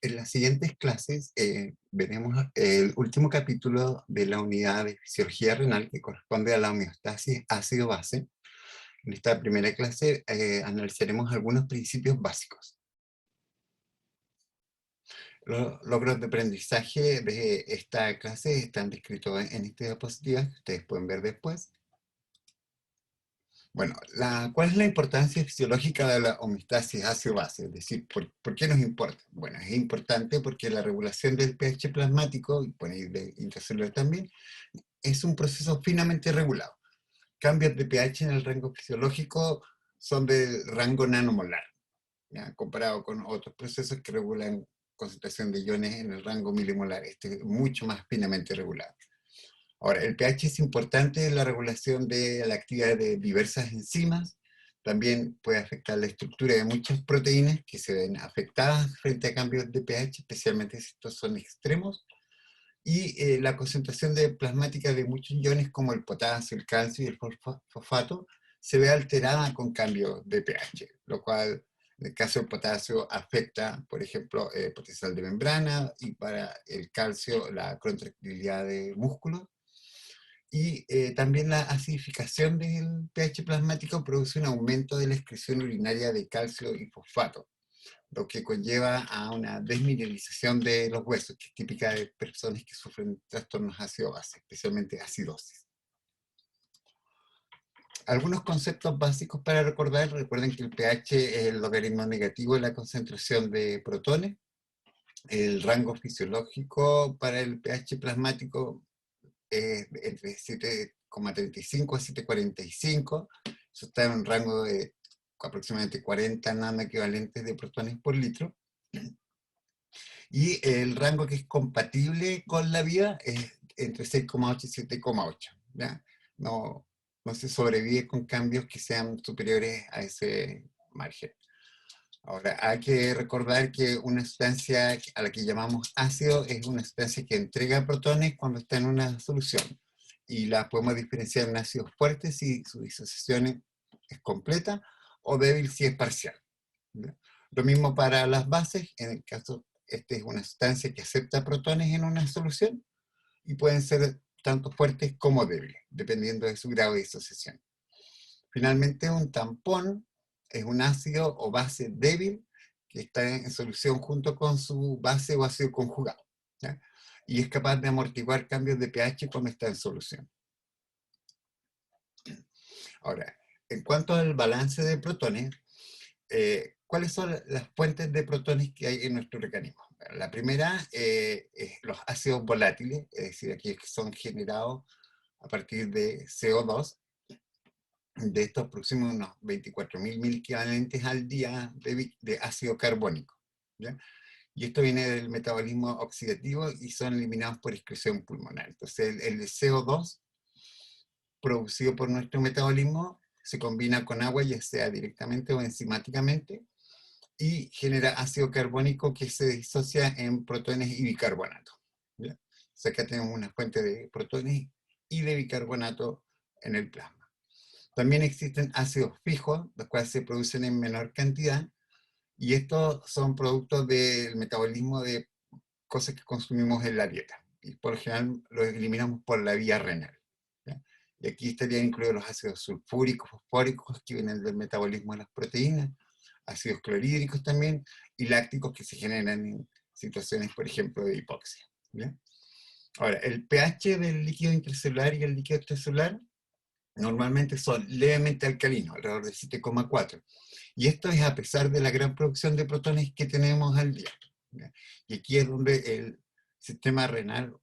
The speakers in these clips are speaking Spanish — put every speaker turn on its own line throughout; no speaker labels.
En las siguientes clases veremos el último capítulo de la unidad de fisiología renal que corresponde a la homeostasis ácido-base. En esta primera clase analizaremos algunos principios básicos. Los logros de aprendizaje de esta clase están descritos en esta diapositiva que ustedes pueden ver después. Bueno, ¿cuál es la importancia fisiológica de la homeostasis ácido-base? Es decir, ¿por qué nos importa? Bueno, es importante porque la regulación del pH plasmático, y por ahí de intracelular también, es un proceso finamente regulado. Cambios de pH en el rango fisiológico son del rango nanomolar, ¿ya? Comparado con otros procesos que regulan concentración de iones en el rango milimolar. Este es mucho más finamente regulado. Ahora, el pH es importante en la regulación de la actividad de diversas enzimas. También puede afectar la estructura de muchas proteínas que se ven afectadas frente a cambios de pH, especialmente si estos son extremos. Y la concentración de plasmática de muchos iones como el potasio, el calcio y el fosfato se ve alterada con cambios de pH, lo cual en el caso del potasio afecta, por ejemplo, el potencial de membrana, y para el calcio la contractilidad de músculos. Y también la acidificación del pH plasmático produce un aumento de la excreción urinaria de calcio y fosfato, lo que conlleva a una desmineralización de los huesos, que es típica de personas que sufren trastornos ácido-base, especialmente acidosis. Algunos conceptos básicos para recordar: recuerden que el pH es el logaritmo negativo de la concentración de protones. El rango fisiológico para el pH plasmático entre 7,35 a 7,45. Eso está en un rango de aproximadamente 40 nanoequivalentes de protones por litro. Y el rango que es compatible con la vida es entre 6,8 y 7,8. ¿Ya? No se sobrevive con cambios que sean superiores a ese margen. Ahora, hay que recordar que una sustancia a la que llamamos ácido es una sustancia que entrega protones cuando está en una solución. Y la podemos diferenciar en ácidos fuertes si su disociación es completa, o débil si es parcial. ¿Ya? Lo mismo para las bases. En el caso, esta es una sustancia que acepta protones en una solución, y pueden ser tanto fuertes como débiles, dependiendo de su grado de disociación. Finalmente, un tampón es un ácido o base débil que está en solución junto con su base o ácido conjugado, ¿ya? Y es capaz de amortiguar cambios de pH cuando está en solución. Ahora, en cuanto al balance de protones, ¿cuáles son las fuentes de protones que hay en nuestro organismo? La primera es los ácidos volátiles, es decir, aquellos que son generados a partir de CO2. De estos próximos unos 24.000 equivalentes al día de ácido carbónico, ¿ya? Y esto viene del metabolismo oxidativo y son eliminados por excreción pulmonar. Entonces el CO2 producido por nuestro metabolismo se combina con agua, ya sea directamente o enzimáticamente, y genera ácido carbónico que se disocia en protones y bicarbonato, ¿ya? O sea, acá tenemos una fuente de protones y de bicarbonato en el plasma. También existen ácidos fijos, los cuales se producen en menor cantidad, y estos son productos del metabolismo de cosas que consumimos en la dieta. Y por lo general los eliminamos por la vía renal, ¿ya? Y aquí estarían incluidos los ácidos sulfúricos, fosfóricos, que vienen del metabolismo de las proteínas, ácidos clorhídricos también, y lácticos, que se generan en situaciones, por ejemplo, de hipoxia, ¿ya? Ahora, el pH del líquido intracelular y el líquido extracelular normalmente son levemente alcalinos, alrededor de 7,4. Y esto es a pesar de la gran producción de protones que tenemos al día, ¿ya? Y aquí es donde el sistema renal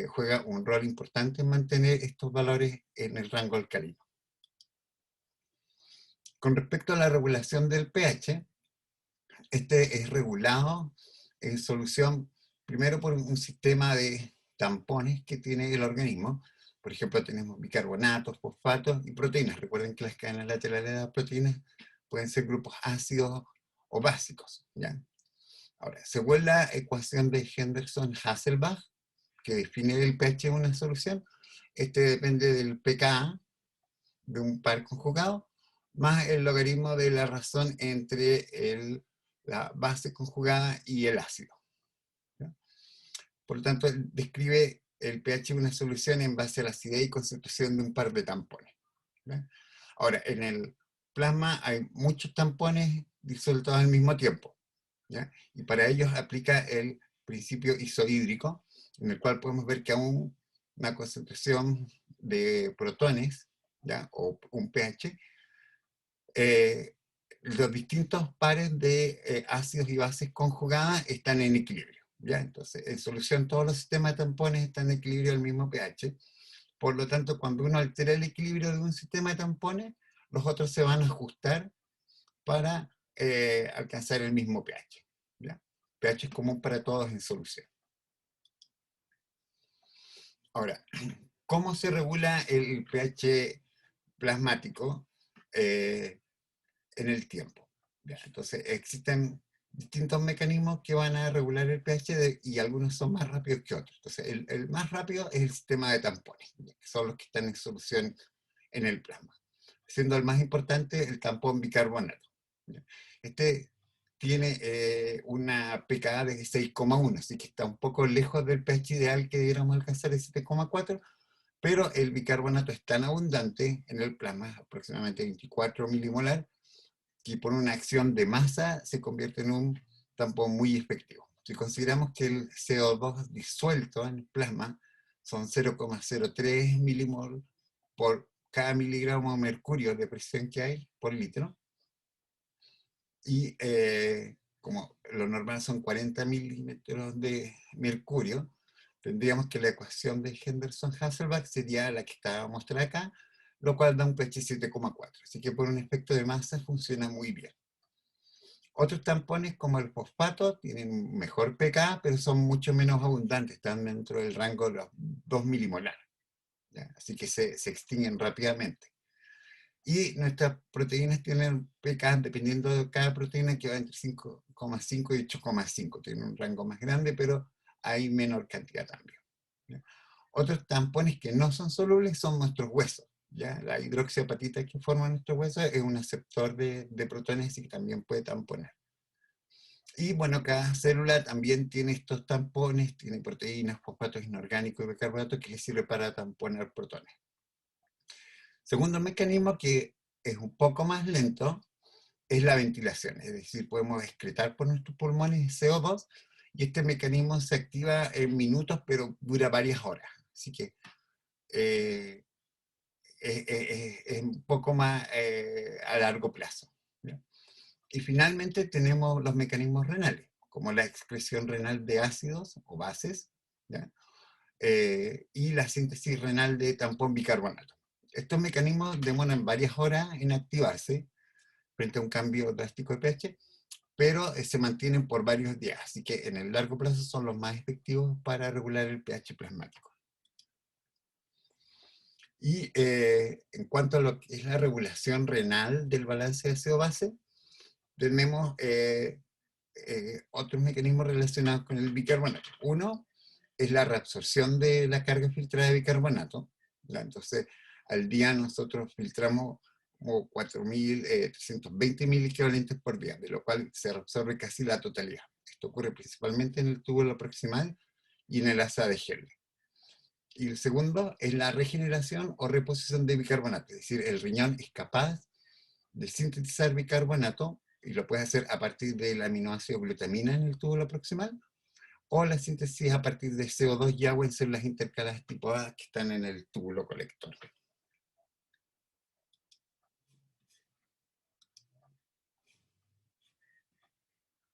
juega un rol importante en mantener estos valores en el rango alcalino. Con respecto a la regulación del pH, este es regulado en solución primero por un sistema de tampones que tiene el organismo. Por ejemplo, tenemos bicarbonatos, fosfatos y proteínas. Recuerden que las cadenas laterales de las proteínas pueden ser grupos ácidos o básicos, ¿ya? Ahora, según la ecuación de Henderson-Hasselbalch, que define el pH de una solución, este depende del pKa de un par conjugado, más el logaritmo de la razón entre la base conjugada y el ácido, Por lo tanto, describe el pH de una solución en base a la acidez y concentración de un par de tampones. ¿Ya? Ahora, en el plasma hay muchos tampones disueltos al mismo tiempo, ¿ya? Y para ellos aplica el principio isohídrico, en el cual podemos ver que aún una concentración de protones, ¿ya? O un pH, eh, los distintos pares de ácidos y bases conjugadas están en equilibrio, ¿ya? Entonces, en solución, todos los sistemas de tampones están en equilibrio al mismo pH. Por lo tanto, cuando uno altera el equilibrio de un sistema de tampones, los otros se van a ajustar para alcanzar el mismo pH, ¿ya? pH es común para todos en solución. Ahora, ¿cómo se regula el pH plasmático en el tiempo? ¿Ya? Entonces, existen distintos mecanismos que van a regular el pH y algunos son más rápidos que otros. Entonces, el más rápido es el sistema de tampones, ¿ya? Que son los que están en solución en el plasma. Siendo el más importante el tampón bicarbonato, ¿ya? Este tiene una pKa de 6,1, así que está un poco lejos del pH ideal que debiéramos alcanzar de 7,4, pero el bicarbonato es tan abundante en el plasma, aproximadamente 24 milimolar, que por una acción de masa se convierte en un tampón muy efectivo. Si consideramos que el CO2 disuelto en el plasma son 0,03 milimol por cada miligramo de mercurio de presión que hay por litro, y como lo normal son 40 milímetros de mercurio, tendríamos que la ecuación de Henderson-Hasselbalch sería la que está mostrada acá, lo cual da un pH 7,4. Así que por un efecto de masa funciona muy bien. Otros tampones como el fosfato tienen mejor pK, pero son mucho menos abundantes, están dentro del rango de los 2 milimolar, ¿ya? Así que se extinguen rápidamente. Y nuestras proteínas tienen pK, dependiendo de cada proteína, que va entre 5,5 y 8,5. Tienen un rango más grande, pero hay menor cantidad también, ¿ya? Otros tampones que no son solubles son nuestros huesos, ¿ya? La hidroxiapatita que forma nuestros huesos es un aceptor de protones y que también puede tamponar. Y bueno, cada célula también tiene estos tampones, tiene proteínas, fosfatos inorgánicos y bicarbonatos que les sirve para tamponar protones. Segundo mecanismo, que es un poco más lento, es la ventilación. Es decir, podemos excretar por nuestros pulmones CO2 y este mecanismo se activa en minutos, pero dura varias horas. Así que eh, es un poco más a largo plazo, ¿ya? Y finalmente tenemos los mecanismos renales, como la excreción renal de ácidos o bases, ¿ya? Y la síntesis renal de tampón bicarbonato. Estos mecanismos demoran varias horas en activarse frente a un cambio drástico de pH, pero se mantienen por varios días, así que en el largo plazo son los más efectivos para regular el pH plasmático. Y en cuanto a lo que es la regulación renal del balance de ácido-base, tenemos otros mecanismos relacionados con el bicarbonato. Uno es la reabsorción de la carga filtrada de bicarbonato, ¿ya? Entonces, al día nosotros filtramos como 4.320 equivalentes por día, de lo cual se reabsorbe casi la totalidad. Esto ocurre principalmente en el túbulo proximal y en el asa de Henle. Y el segundo es la regeneración o reposición de bicarbonato, es decir, el riñón es capaz de sintetizar bicarbonato y lo puede hacer a partir del aminoácido glutamina en el túbulo proximal o la síntesis a partir de CO2 y agua en células intercaladas tipo A que están en el túbulo colector.